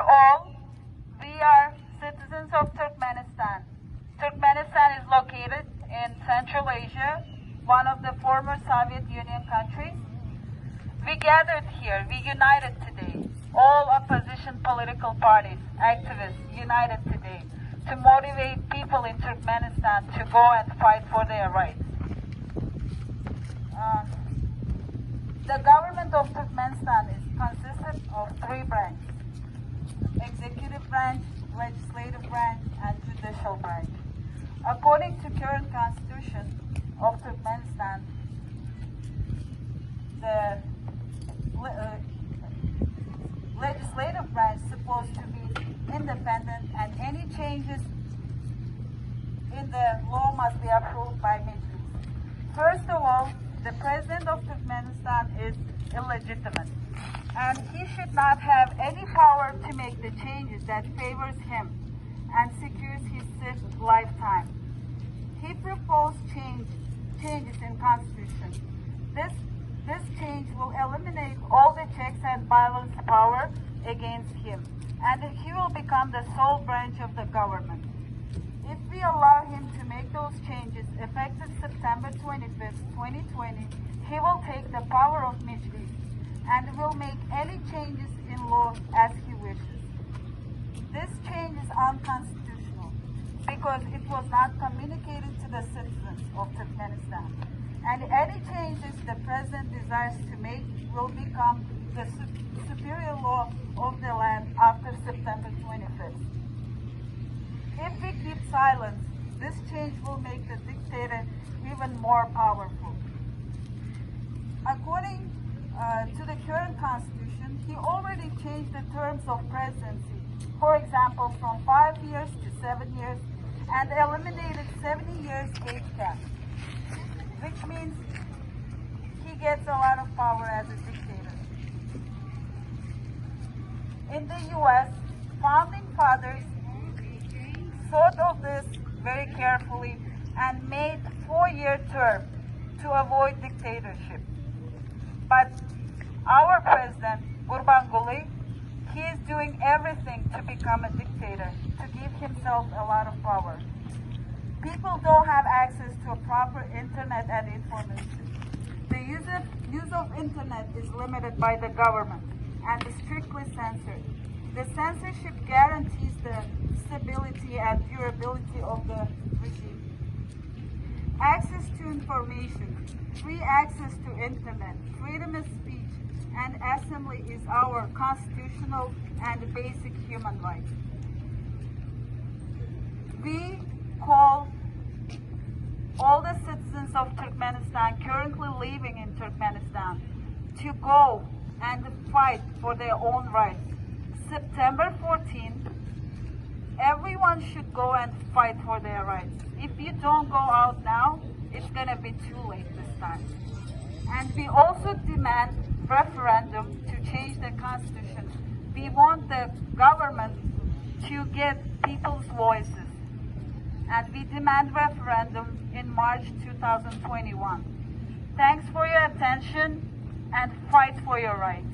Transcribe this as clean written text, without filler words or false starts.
all, we are citizens of Turkmenistan. Turkmenistan is located in Central Asia, one of the former Soviet Union countries. We gathered here, we united today, all opposition political parties, activists united today to motivate people in Turkmenistan to go and fight for their rights. The government of Turkmenistan is consisted of three branches: executive branch, legislative branch, and judicial branch. According to current constitution of Turkmenistan, the legislative branch is supposed to be independent, and any changes in the law must be approved by Meclis. First of all, the president of Turkmenistan is illegitimate, and he should not have any power to make the changes that favors him and secures his lifetime. He proposed changes in constitution. This change will eliminate all the checks and balance power against him, and he will become the sole branch of the government. If we allow him to make those changes effective September 25th, 2020, he will take the power of Meclis and will make any changes in law as he wishes. This change is unconstitutional because it was not communicated to the citizens of Turkmenistan. And any changes the president desires to make will become the superior law of the land after September 25th. If we keep silence, this change will make the dictator even more powerful. According to the current constitution, he already changed the terms of presidency, for example, from 5 years to 7 years, and eliminated 70 years age cap, which means he gets a lot of power as a dictator. In the U.S., founding fathers thought of this very carefully and made 4-year term to avoid dictatorship. But our president, Gurbanguly, he is doing everything to become a dictator, to give himself a lot of power. People don't have access to a proper internet and information. The use of internet is limited by the government and is strictly censored. The censorship guarantees the stability and durability of the regime. Access to information, free access to internet, freedom of speech, and assembly is our constitutional and basic human right. We call all the citizens of Turkmenistan currently living in Turkmenistan to go and fight for their own rights. September 14th, everyone should go and fight for their rights. If you don't go out now, it's going to be too late this time. And we also demand referendum to change the constitution. We want the government to get people's voices. And we demand referendum in March 2021. Thanks for your attention and fight for your rights.